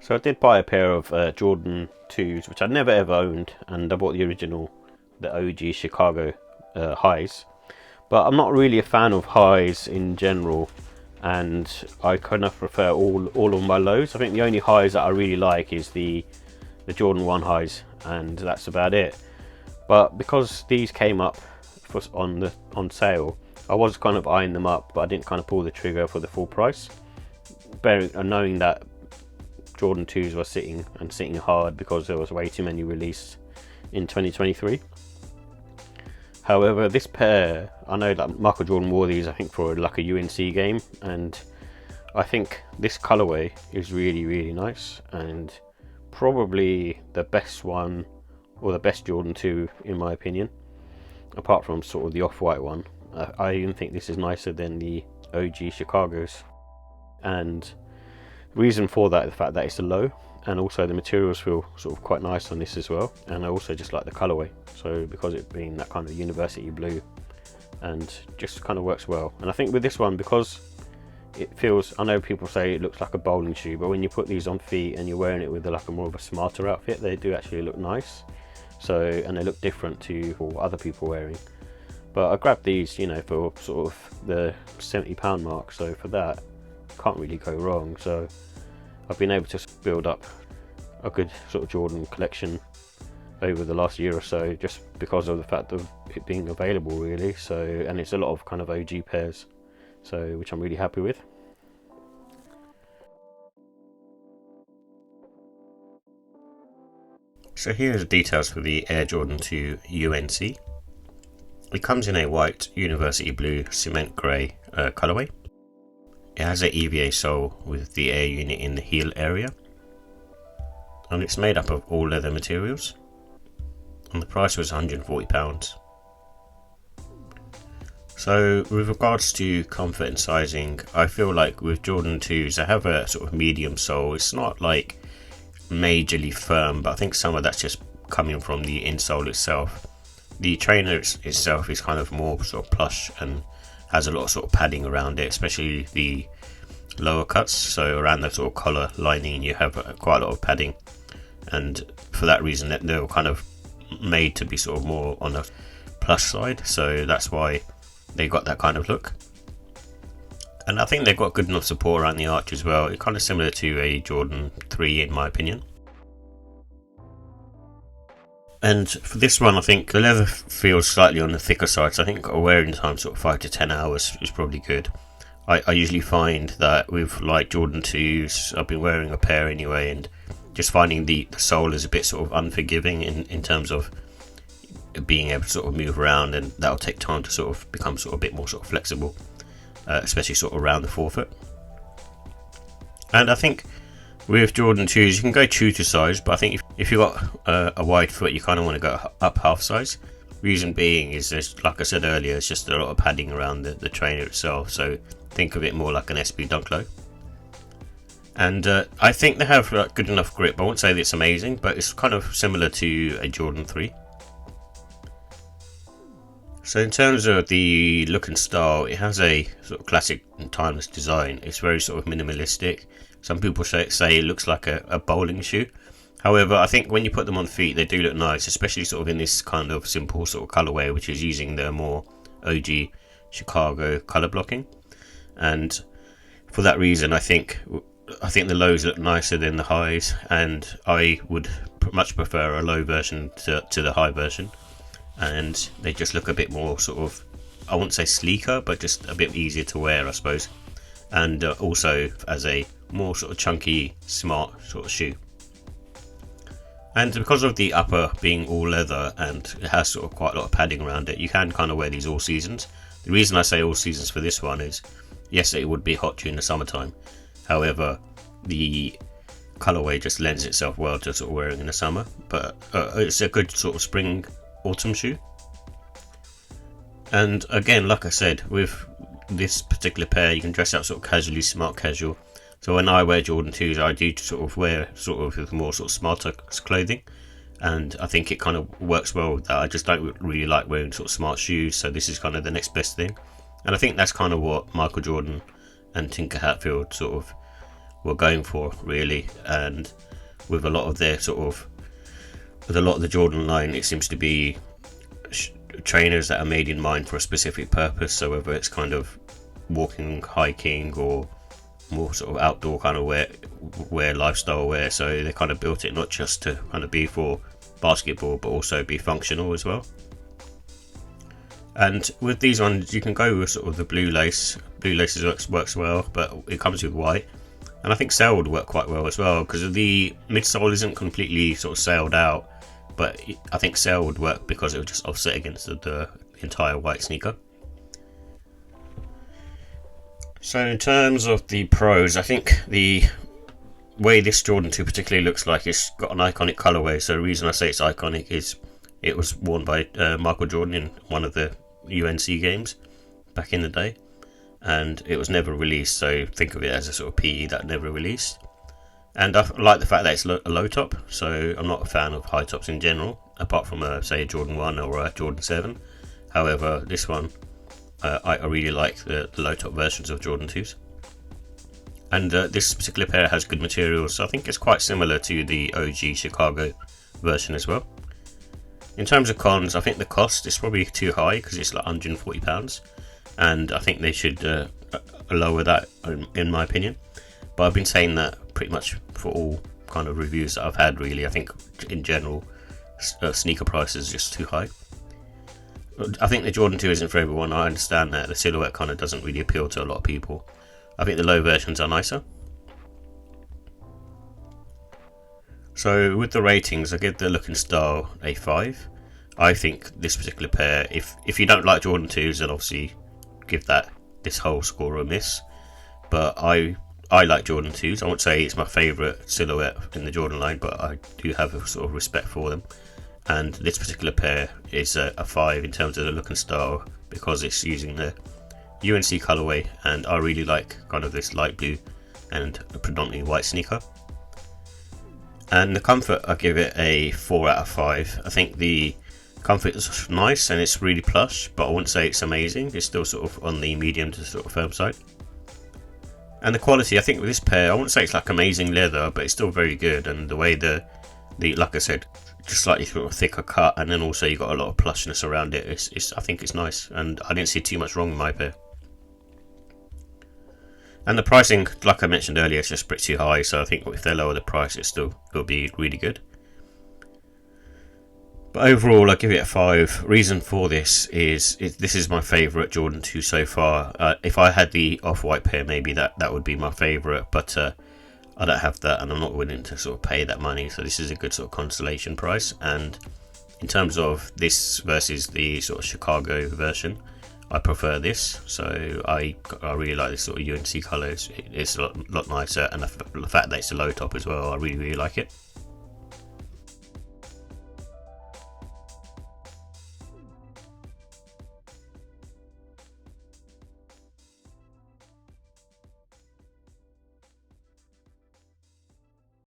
So I did buy a pair of Jordan 2s, which I never ever owned, and I bought the original, the OG Chicago highs. But I'm not really a fan of highs in general, and I kind of prefer all of my lows. I think the only highs that I really like is the Jordan 1 highs, and that's about it. But because these came up on sale, I was kind of eyeing them up, but I didn't kind of pull the trigger for the full price, knowing that Jordan 2s were sitting hard because there was way too many released in 2023. However, this pair, I know that Michael Jordan wore these, I think, for like a UNC game, and I think this colorway is really nice, and probably the best one, or the best Jordan 2 in my opinion, apart from sort of the off-white one. I even think this is nicer than the OG Chicago's, and the reason for that is the fact that it's a low, and also the materials feel sort of quite nice on this as well, and I also just like the colorway. So because it being that kind of university blue, and just kind of works well. And I think with this one, because it feels, I know people say it looks like a bowling shoe, but when you put these on feet and you're wearing it with like a more of a smarter outfit, they do actually look nice. So, and they look different to what other people wearing. But I grabbed these, you know, for sort of the £70 mark, so for that can't really go wrong. So I've been able to build up a good sort of Jordan collection over the last year or so, just because of the fact of it being available really. So, and it's a lot of kind of OG pairs, so which I'm really happy with. So here are the details for the Air Jordan 2 UNC. It comes in a white university blue cement grey colourway. It has an EVA sole with the air unit in the heel area, and it's made up of all leather materials, and the price was £140. So with regards to comfort and sizing, I feel like with Jordan 2s, they have a sort of medium sole. It's not like majorly firm, but I think some of that's just coming from the insole itself. The trainer itself is kind of more sort of plush and has a lot of sort of padding around it, especially the lower cuts. So around the sort of collar lining, you have quite a lot of padding, and for that reason, they're kind of made to be sort of more on the plush side. So that's why they got that kind of look. And I think they've got good enough support around the arch as well. It's kind of similar to a Jordan 3 in my opinion. And for this one, I think the leather feels slightly on the thicker side, so I think a wearing time sort of 5 to 10 hours is probably good. I usually find that with like Jordan 2s, I've been wearing a pair anyway, and just finding the sole is a bit sort of unforgiving in terms of being able to sort of move around, and that'll take time to sort of become sort of a bit more sort of flexible, especially sort of around the forefoot. And I think with Jordan 2s, you can go true to size, but I think if you've got a wide foot, you kind of want to go up half size. Reason being is, there's, like I said earlier, it's just a lot of padding around the trainer itself, so think of it more like an SB Dunk Low. And I think they have good enough grip. I won't say that it's amazing, but it's kind of similar to a Jordan 3. So in terms of the look and style, it has a sort of classic and timeless design. It's very sort of minimalistic. Some people say it looks like a bowling shoe. However, I think when you put them on feet, they do look nice, especially sort of in this kind of simple sort of colorway, which is using the more OG Chicago color blocking. And for that reason, I think the lows look nicer than the highs, and I would much prefer a low version to the high version. And they just look a bit more sort of, I wouldn't say sleeker, but just a bit easier to wear, I suppose. And also as a more sort of chunky, smart sort of shoe. And because of the upper being all leather and it has sort of quite a lot of padding around it, you can kind of wear these all seasons. The reason I say all seasons for this one is, yes, it would be hot during the summertime. However, the colorway just lends itself well to sort of wearing in the summer. But it's a good sort of spring, autumn shoe. And again, like I said, with this particular pair, you can dress up sort of casually, smart casual. So when I wear Jordan 2s, I do sort of wear sort of with more sort of smarter clothing, and I think it kind of works well with that. I just don't really like wearing sort of smart shoes, so this is kind of the next best thing. And I think that's kind of what Michael Jordan and Tinker Hatfield sort of were going for, really. And with a lot of their with a lot of the Jordan line, it seems to be trainers that are made in mind for a specific purpose. So whether it's kind of walking, hiking, or more sort of outdoor kind of wear, lifestyle wear. So they kind of built it not just to kind of be for basketball, but also be functional as well. And with these ones, you can go with sort of the blue lace. Blue laces works well, but it comes with white. And I think sail would work quite well as well, because the midsole isn't completely sort of sailed out, but I think sail would work because it would just offset against the entire white sneaker. So in terms of the pros, I think the way this Jordan 2 particularly looks like, it's got an iconic colorway. So the reason I say it's iconic is it was worn by Michael Jordan in one of the UNC games back in the day, and it was never released, so think of it as a sort of PE that never released. And I like the fact that it's a low top, so I'm not a fan of high tops in general, apart from say a Jordan 1 or a Jordan 7. However, this one, I really like the low top versions of Jordan 2s. And this particular pair has good materials, so I think it's quite similar to the OG Chicago version as well. In terms of cons, I think the cost is probably too high because it's like £140, and I think they should lower that, in my opinion. But I've been saying that pretty much for all kind of reviews that I've had, really. I think in general, sneaker prices are just too high. I think the Jordan 2 isn't for everyone. I understand that the silhouette kind of doesn't really appeal to a lot of people. I think the low versions are nicer. So with the ratings, I give the look and style a 5. I think this particular pair, if you don't like Jordan 2s, then obviously give this whole score a miss. But I like Jordan 2s. I won't say it's my favourite silhouette in the Jordan line, but I do have a sort of respect for them. And this particular pair is a 5 in terms of the look and style, because it's using the UNC colorway, and I really like kind of this light blue and a predominantly white sneaker. And the comfort, I give it a 4 out of 5. I think the comfort is nice and it's really plush, but I wouldn't say it's amazing. It's still sort of on the medium to sort of firm side. And the quality, I think with this pair, I wouldn't say it's like amazing leather, but it's still very good. And the way the like I said, just slightly sort of thicker cut, and then also you got a lot of plushness around it. I think it's nice, and I didn't see too much wrong with my pair. And the pricing, like I mentioned earlier, is just pretty too high, so I think if they lower the price, it'll be really good. But overall, I give it a 5. Reason for this is this is my favourite Jordan 2 so far. If I had the off-white pair, maybe that would be my favourite, but I don't have that, and I'm not willing to sort of pay that money, so this is a good sort of consolation price. And in terms of this versus the sort of Chicago version, I prefer this, so I really like this sort of UNC colours. It's a lot nicer, and the fact that it's a low top as well, I really like it.